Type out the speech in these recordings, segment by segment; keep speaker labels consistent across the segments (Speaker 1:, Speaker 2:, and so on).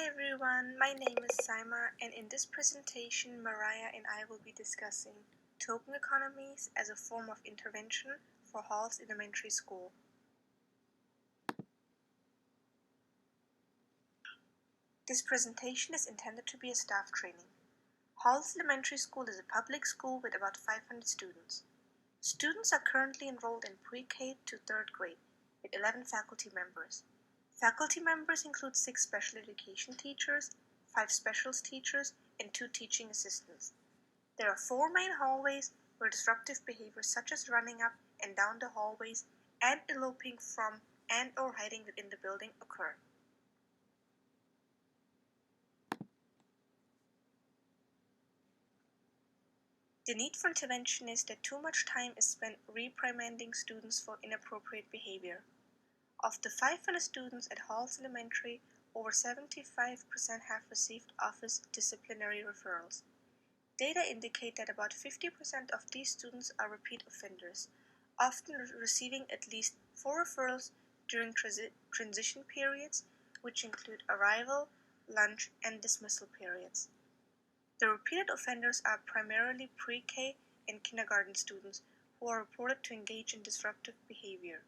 Speaker 1: Hi everyone, my name is Saima, and in this presentation Mariah and I will be discussing token economies as a form of intervention for Halls Elementary School. This presentation is intended to be a staff training. Halls Elementary School is a public school with about 500 students. Students are currently enrolled in pre-K to 3rd grade with 11 faculty members. Faculty members include 6 special education teachers, 5 specials teachers, and 2 teaching assistants. There are 4 main hallways where disruptive behaviors such as running up and down the hallways and eloping from and/or hiding within the building occur. The need for intervention is that too much time is spent reprimanding students for inappropriate behavior. Of the 500 students at Halls Elementary, over 75% have received office disciplinary referrals. Data indicate that about 50% of these students are repeat offenders, often receiving at least 4 referrals during transition periods, which include arrival, lunch, and dismissal periods. The repeated offenders are primarily pre-K and kindergarten students who are reported to engage in disruptive behavior.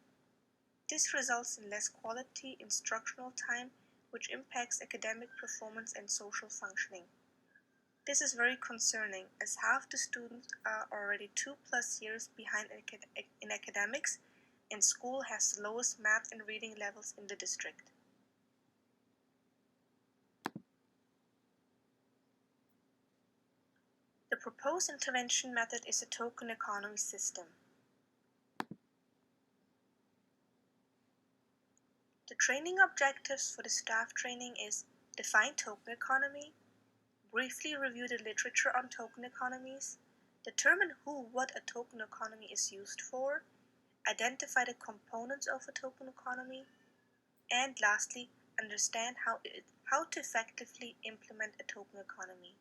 Speaker 1: This results in less quality instructional time, which impacts academic performance and social functioning. This is very concerning, as half the students are already 2+ years behind in academics, and school has the lowest math and reading levels in the district. The proposed intervention method is a token economy system. The training objectives for the staff training is define token economy, briefly review the literature on token economies, determine what a token economy is used for, identify the components of a token economy, and lastly, understand how to effectively implement a token economy.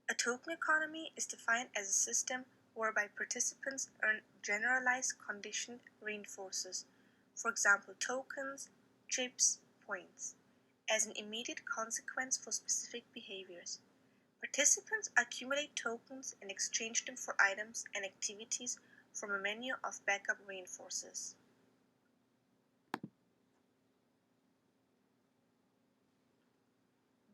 Speaker 1: A token economy is defined as a system whereby participants earn generalized conditioned reinforcers, for example tokens, chips, points, as an immediate consequence for specific behaviors. Participants accumulate tokens and exchange them for items and activities from a menu of backup reinforcers.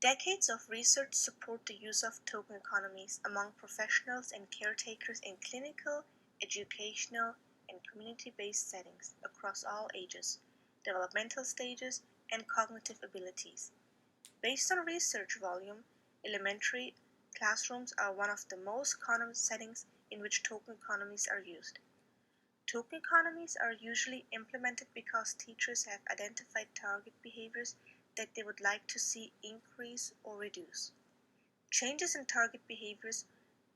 Speaker 1: Decades of research support the use of token economies among professionals and caretakers in clinical, educational, and community-based settings across all ages, developmental stages, and cognitive abilities. Based on research volume, elementary classrooms are one of the most common settings in which token economies are used. Token economies are usually implemented because teachers have identified target behaviors that they would like to see increase or reduce. Changes in target behaviors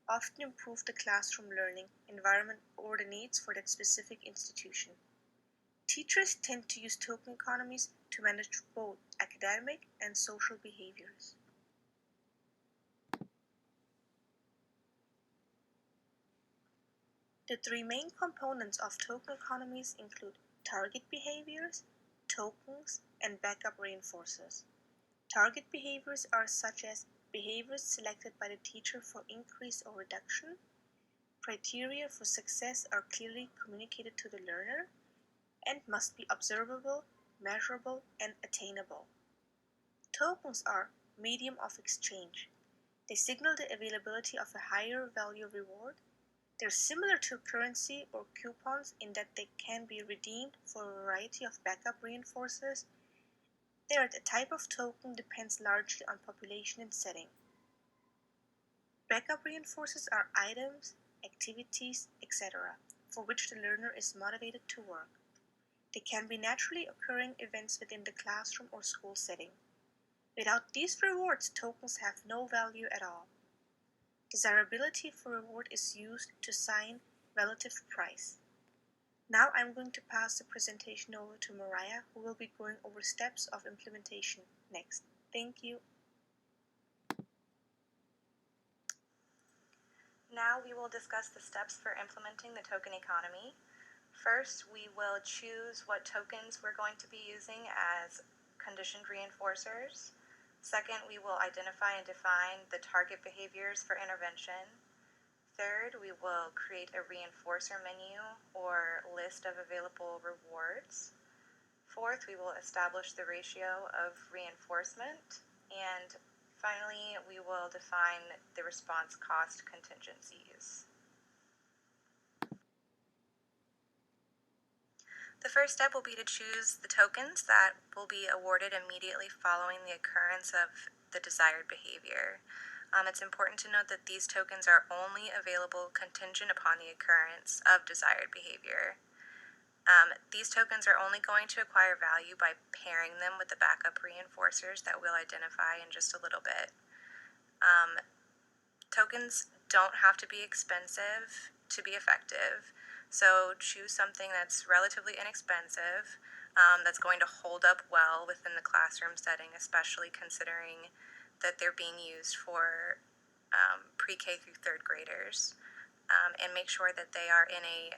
Speaker 1: often improve the classroom learning environment or the needs for that specific institution. Teachers tend to use token economies to manage both academic and social behaviors. The 3 main components of token economies include target behaviors, tokens, and backup reinforcers. Target behaviors are such as behaviors selected by the teacher for increase or reduction. Criteria for success are clearly communicated to the learner and must be observable, measurable, and attainable. Tokens are medium of exchange. They signal the availability of a higher value reward. They're similar to currency or coupons in that they can be redeemed for a variety of backup reinforcers. The type of token depends largely on population and setting. Backup reinforcers are items, activities, etc., for which the learner is motivated to work. They can be naturally occurring events within the classroom or school setting. Without these rewards, tokens have no value at all. Desirability for reward is used to assign relative price. Now I'm going to pass the presentation over to Mariah, who will be going over steps of implementation next. Thank you.
Speaker 2: Now we will discuss the steps for implementing the token economy. First, we will choose what tokens we're going to be using as conditioned reinforcers. Second, we will identify and define the target behaviors for intervention. Third, we will create a reinforcer menu or list of available rewards. Fourth, we will establish the ratio of reinforcement. And finally, we will define the response cost contingencies. The first step will be to choose the tokens that will be awarded immediately following the occurrence of the desired behavior. It's important to note that these tokens are only available contingent upon the occurrence of desired behavior. These tokens are only going to acquire value by pairing them with the backup reinforcers that we'll identify in just a little bit. Tokens don't have to be expensive to be effective, so choose something that's relatively inexpensive, that's going to hold up well within the classroom setting, especially considering that they're being used for pre-K through third graders, and make sure that they are in a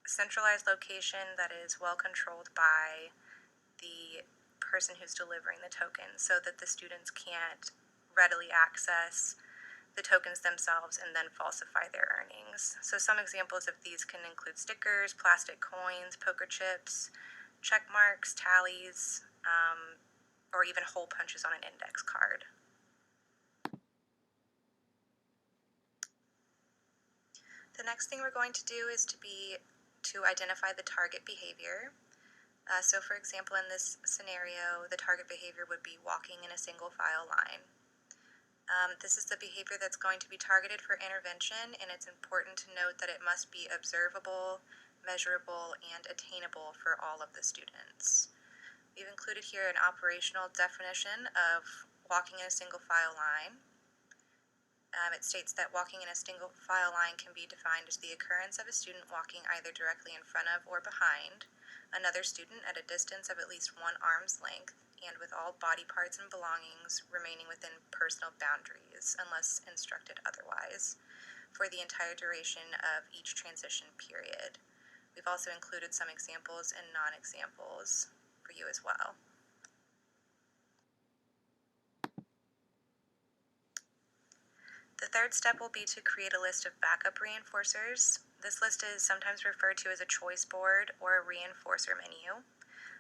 Speaker 2: centralized location that is well controlled by the person who's delivering the token so that the students can't readily access the tokens themselves and then falsify their earnings. So some examples of these can include stickers, plastic coins, poker chips, check marks, tallies, or even hole punches on an index card. The next thing we're going to do is to identify the target behavior. So for example, in this scenario, the target behavior would be walking in a single file line. This is the behavior that's going to be targeted for intervention, and it's important to note that it must be observable, measurable, and attainable for all of the students. We've included here an operational definition of walking in a single file line. It states that walking in a single file line can be defined as the occurrence of a student walking either directly in front of or behind another student at a distance of at least 1 arm's length, and with all body parts and belongings remaining within personal boundaries unless instructed otherwise, for the entire duration of each transition period. We've also included some examples and non-examples for you as well. The third step will be to create a list of backup reinforcers. This list is sometimes referred to as a choice board or a reinforcer menu.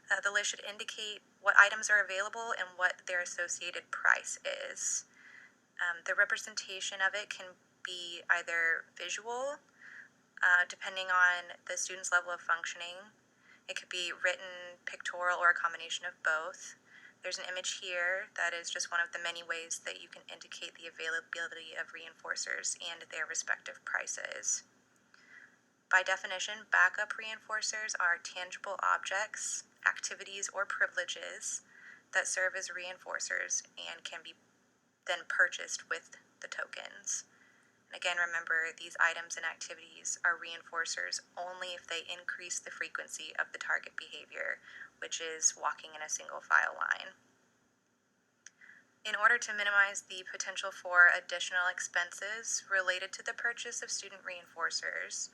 Speaker 2: The list should indicate what items are available and what their associated price is. The representation of it can be either visual, depending on the student's level of functioning. It could be written, pictorial, or a combination of both. There's an image here that is just one of the many ways that you can indicate the availability of reinforcers and their respective prices. By definition, backup reinforcers are tangible objects, activities, or privileges that serve as reinforcers and can be then purchased with the tokens. And again, remember, these items and activities are reinforcers only if they increase the frequency of the target behavior, which is walking in a single file line. In order to minimize the potential for additional expenses related to the purchase of student reinforcers,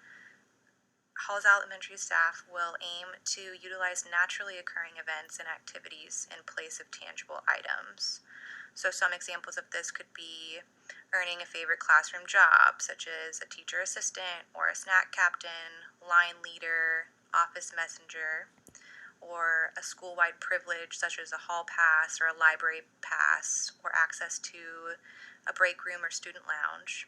Speaker 2: Halls Elementary staff will aim to utilize naturally occurring events and activities in place of tangible items. So some examples of this could be earning a favorite classroom job, such as a teacher assistant or a snack captain, line leader, office messenger, or a school-wide privilege such as a hall pass or a library pass, or access to a break room or student lounge,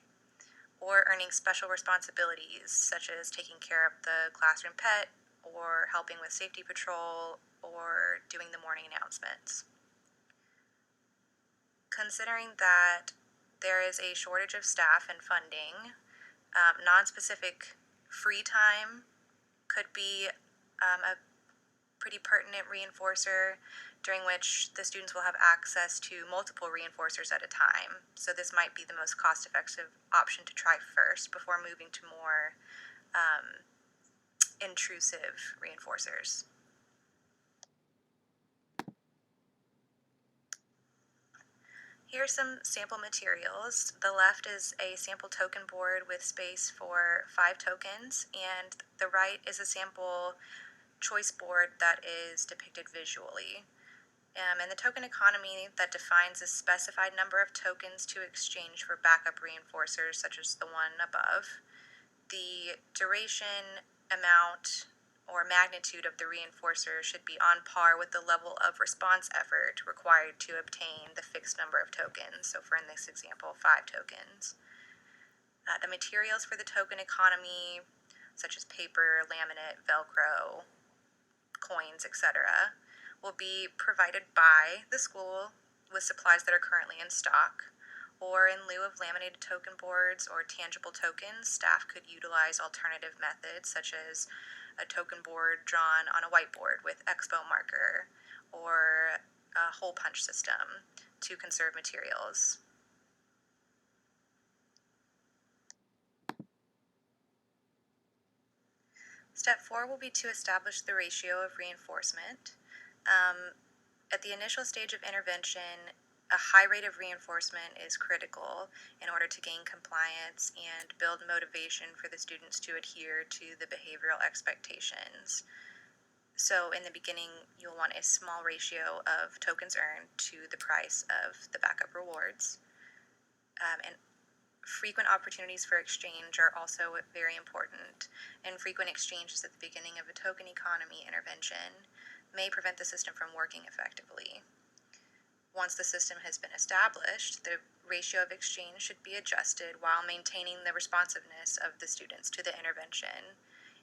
Speaker 2: or earning special responsibilities such as taking care of the classroom pet, or helping with safety patrol, or doing the morning announcements. Considering that there is a shortage of staff and funding, non-specific free time could be a pretty pertinent reinforcer, during which the students will have access to multiple reinforcers at a time. So this might be the most cost-effective option to try first before moving to more intrusive reinforcers. Here are some sample materials. The left is a sample token board with space for 5 tokens, and the right is a sample choice board that is depicted visually. And the token economy that defines a specified number of tokens to exchange for backup reinforcers, such as the one above. The duration, amount, or magnitude of the reinforcer should be on par with the level of response effort required to obtain the fixed number of tokens. So for in this example, 5 tokens. The materials for the token economy, such as paper, laminate, Velcro, coins, etc., will be provided by the school with supplies that are currently in stock. Or in lieu of laminated token boards or tangible tokens, staff could utilize alternative methods such as a token board drawn on a whiteboard with expo marker or a hole punch system to conserve materials. Step 4 will be to establish the ratio of reinforcement. At the initial stage of intervention, a high rate of reinforcement is critical in order to gain compliance and build motivation for the students to adhere to the behavioral expectations. So in the beginning, you'll want a small ratio of tokens earned to the price of the backup rewards. And frequent opportunities for exchange are also very important, and frequent exchanges at the beginning of a token economy intervention may prevent the system from working effectively. Once the system has been established, the ratio of exchange should be adjusted while maintaining the responsiveness of the students to the intervention,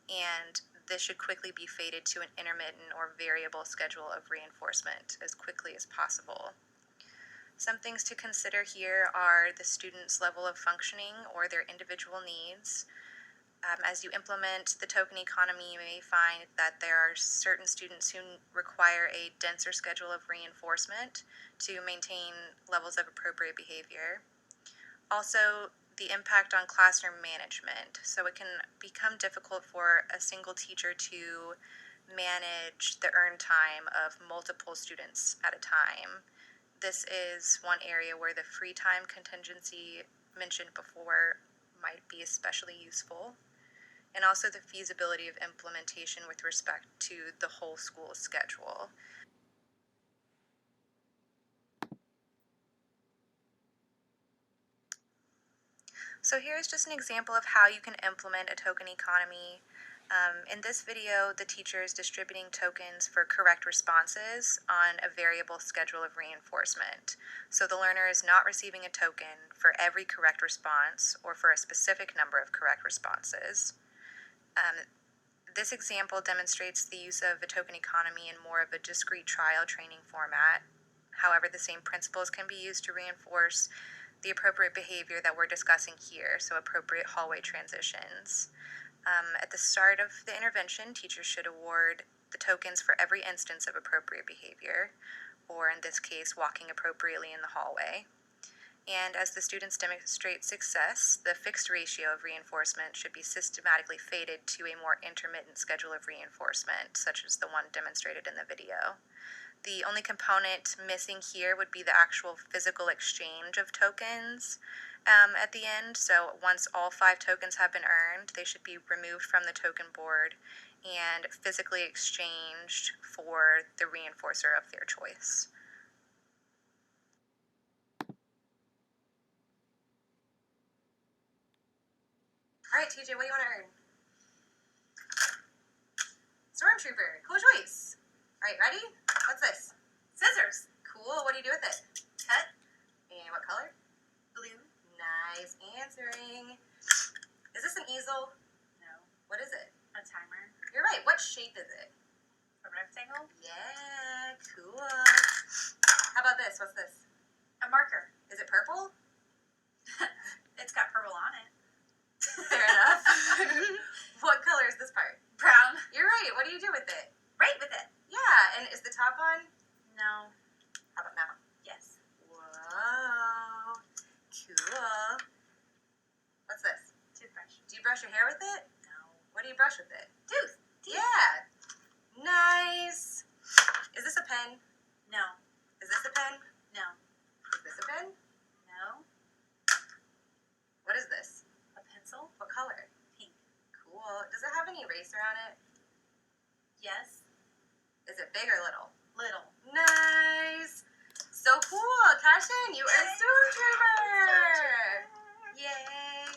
Speaker 2: and this should quickly be faded to an intermittent or variable schedule of reinforcement as quickly as possible. Some things to consider here are the student's level of functioning or their individual needs. As you implement the token economy, you may find that there are certain students who require a denser schedule of reinforcement to maintain levels of appropriate behavior. Also, the impact on classroom management. So it can become difficult for a single teacher to manage the earn time of multiple students at a time. This is one area where the free time contingency mentioned before might be especially useful, and also the feasibility of implementation with respect to the whole school's schedule. So here's just an example of how you can implement a token economy. In this video, the teacher is distributing tokens for correct responses on a variable schedule of reinforcement. So the learner is not receiving a token for every correct response or for a specific number of correct responses. This example demonstrates the use of a token economy in more of a discrete trial training format. However, the same principles can be used to reinforce the appropriate behavior that we're discussing here, so appropriate hallway transitions. At the start of the intervention, teachers should award the tokens for every instance of appropriate behavior, or in this case, walking appropriately in the hallway. And as the students demonstrate success, the fixed ratio of reinforcement should be systematically faded to a more intermittent schedule of reinforcement, such as the one demonstrated in the video. The only component missing here would be the actual physical exchange of tokens at the end. So once all 5 tokens have been earned, they should be removed from the token board and physically exchanged for the reinforcer of their choice. All right, TJ, what do you want to earn? Stormtrooper, cool choice. All right, ready? What's this? Scissors. Cool, what do you do with it? Cut. And what color? Blue. Nice answering. Is this an easel?
Speaker 3: No.
Speaker 2: What is it?
Speaker 3: A timer.
Speaker 2: You're right. What shape is it?
Speaker 3: A rectangle.
Speaker 2: Yeah, cool. How about this? What's this?
Speaker 3: A marker.
Speaker 2: Is it purple?
Speaker 3: It's got purple on it.
Speaker 2: Fair enough. What color is this part?
Speaker 3: Brown.
Speaker 2: You're right. What do you do with it?
Speaker 3: Right with it.
Speaker 2: Yeah, and is the top on?
Speaker 3: No.
Speaker 2: How about now?
Speaker 3: Yes.
Speaker 2: Whoa. Cool. What's this?
Speaker 3: Toothbrush.
Speaker 2: Do you brush your hair with it?
Speaker 3: No.
Speaker 2: What do you brush with it?
Speaker 3: Tooth. Teeth.
Speaker 2: Yeah. Nice. Is this a pen?
Speaker 3: No.
Speaker 2: Is this a pen?
Speaker 3: No.
Speaker 2: Is this a pen? What is this?
Speaker 3: A pencil?
Speaker 2: What color?
Speaker 3: Pink.
Speaker 2: Cool. Does it have any eraser on it?
Speaker 3: Yes.
Speaker 2: Is it big or little?
Speaker 3: Little.
Speaker 2: Nice. So cool. Cashin, you are a stormtrooper. Yay.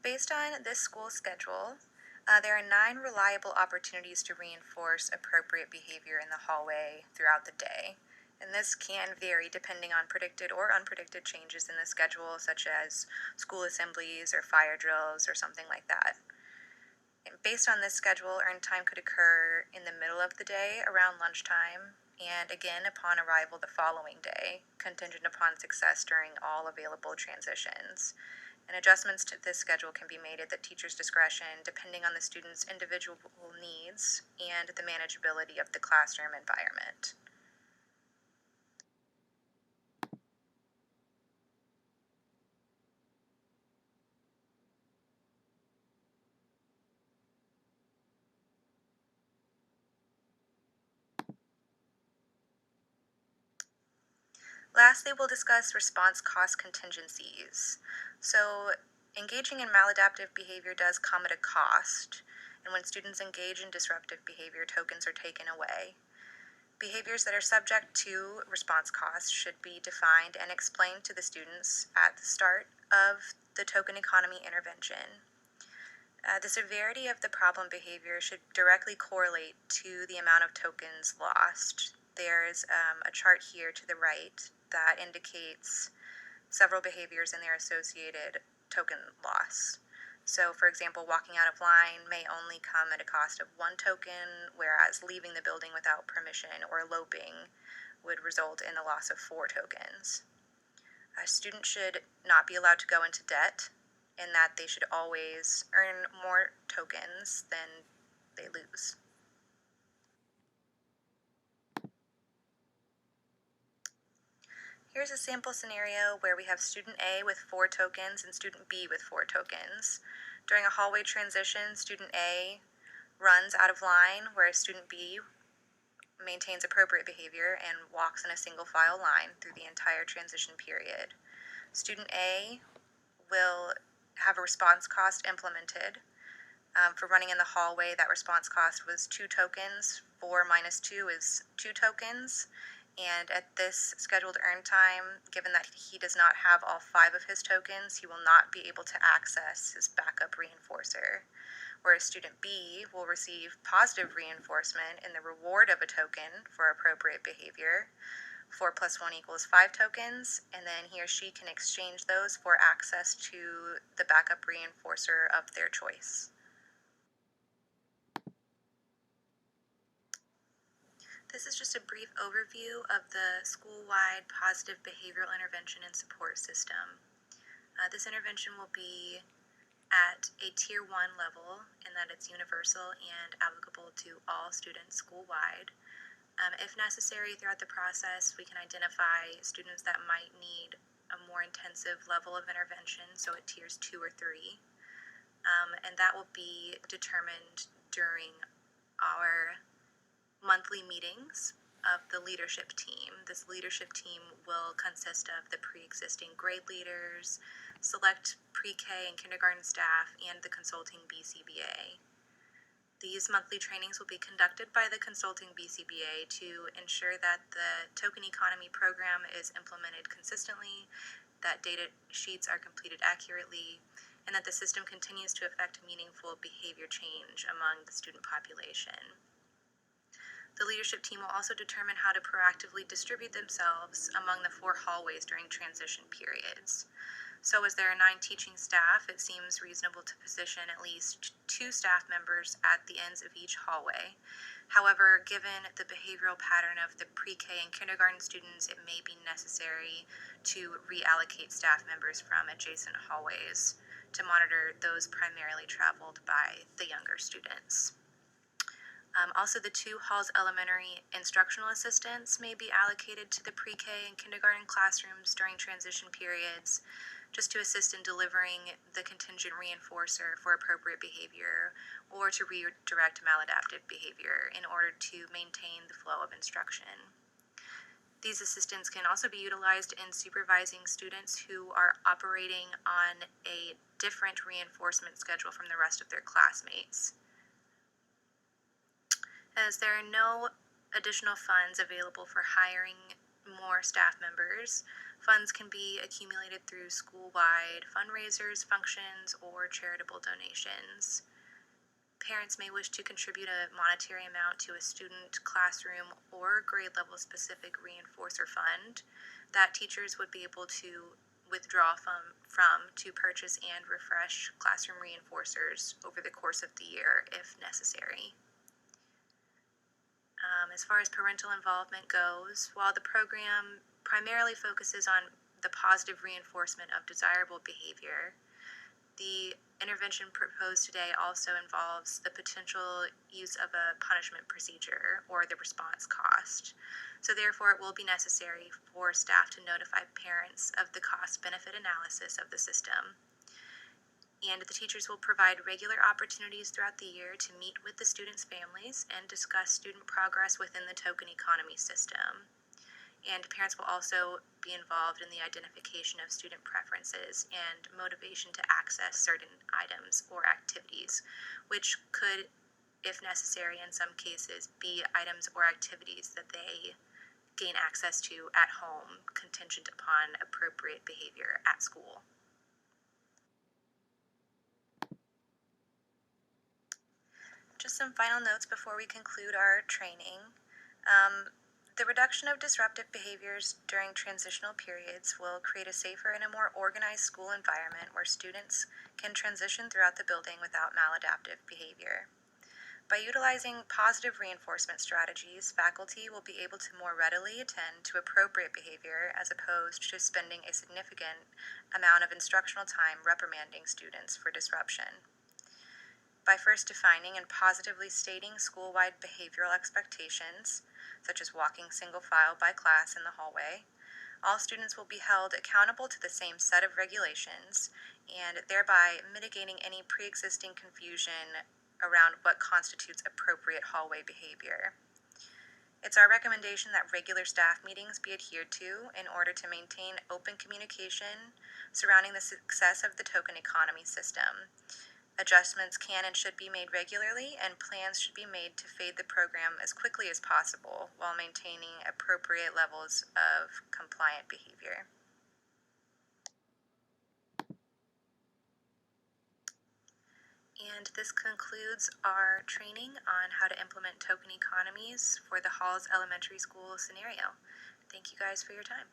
Speaker 2: Based on this school schedule, there are 9 reliable opportunities to reinforce appropriate behavior in the hallway throughout the day. And this can vary depending on predicted or unpredicted changes in the schedule, such as school assemblies or fire drills or something like that. And based on this schedule, earned time could occur in the middle of the day around lunchtime, and again upon arrival the following day, contingent upon success during all available transitions. And adjustments to this schedule can be made at the teacher's discretion depending on the student's individual needs and the manageability of the classroom environment. Lastly, we'll discuss response cost contingencies. So, engaging in maladaptive behavior does come at a cost, and when students engage in disruptive behavior, tokens are taken away. Behaviors that are subject to response costs should be defined and explained to the students at the start of the token economy intervention. The severity of the problem behavior should directly correlate to the amount of tokens lost. There's a chart here to the right that indicates several behaviors and their associated token loss. So, for example, walking out of line may only come at a cost of 1 token, whereas leaving the building without permission or eloping would result in the loss of 4 tokens. A student should not be allowed to go into debt, in that they should always earn more tokens than they lose. Here's a sample scenario where we have student A with 4 tokens and student B with 4 tokens. During a hallway transition, student A runs out of line, whereas student B maintains appropriate behavior and walks in a single file line through the entire transition period. Student A will have a response cost implemented. For running in the hallway, that response cost was 2 tokens. 4 minus 2 is 2 tokens. And at this scheduled earn time, given that he does not have all 5 of his tokens, he will not be able to access his backup reinforcer. Whereas student B will receive positive reinforcement in the reward of a token for appropriate behavior. 4 plus 1 equals 5 tokens, and then he or she can exchange those for access to the backup reinforcer of their choice. This is just a brief overview of the school-wide positive behavioral intervention and support system. This intervention will be at a Tier 1 level in that it's universal and applicable to all students school-wide. If necessary, throughout the process, we can identify students that might need a more intensive level of intervention, so at Tiers 2 or 3. And that will be determined during our monthly meetings of the leadership team. This leadership team will consist of the pre-existing grade leaders, select pre-K and kindergarten staff, and the consulting BCBA. These monthly trainings will be conducted by the consulting BCBA to ensure that the token economy program is implemented consistently, that data sheets are completed accurately, and that the system continues to affect meaningful behavior change among the student population. The leadership team will also determine how to proactively distribute themselves among the 4 hallways during transition periods. So as there are 9 teaching staff, it seems reasonable to position at least 2 staff members at the ends of each hallway. However, given the behavioral pattern of the pre-K and kindergarten students, it may be necessary to reallocate staff members from adjacent hallways to monitor those primarily traveled by the younger students. Also, the 2 Halls Elementary instructional assistants may be allocated to the pre-K and kindergarten classrooms during transition periods, just to assist in delivering the contingent reinforcer for appropriate behavior or to redirect maladaptive behavior in order to maintain the flow of instruction. These assistants can also be utilized in supervising students who are operating on a different reinforcement schedule from the rest of their classmates. As there are no additional funds available for hiring more staff members, funds can be accumulated through school-wide fundraisers, functions, or charitable donations. Parents may wish to contribute a monetary amount to a student, classroom, or grade level specific reinforcer fund that teachers would be able to withdraw from to purchase and refresh classroom reinforcers over the course of the year if necessary. As far as parental involvement goes, while the program primarily focuses on the positive reinforcement of desirable behavior, the intervention proposed today also involves the potential use of a punishment procedure or the response cost. So therefore, it will be necessary for staff to notify parents of the cost-benefit analysis of the system. And the teachers will provide regular opportunities throughout the year to meet with the students' families and discuss student progress within the token economy system. And parents will also be involved in the identification of student preferences and motivation to access certain items or activities, which could, if necessary in some cases, be items or activities that they gain access to at home, contingent upon appropriate behavior at school. Just some final notes before we conclude our training. The reduction of disruptive behaviors during transitional periods will create a safer and a more organized school environment where students can transition throughout the building without maladaptive behavior. By utilizing positive reinforcement strategies, faculty will be able to more readily attend to appropriate behavior as opposed to spending a significant amount of instructional time reprimanding students for disruption. By first defining and positively stating school-wide behavioral expectations, such as walking single file by class in the hallway, all students will be held accountable to the same set of regulations, and thereby mitigating any pre-existing confusion around what constitutes appropriate hallway behavior. It's our recommendation that regular staff meetings be adhered to in order to maintain open communication surrounding the success of the token economy system. Adjustments can and should be made regularly, and plans should be made to fade the program as quickly as possible while maintaining appropriate levels of compliant behavior. And this concludes our training on how to implement token economies for the Halls Elementary School scenario. Thank you guys for your time.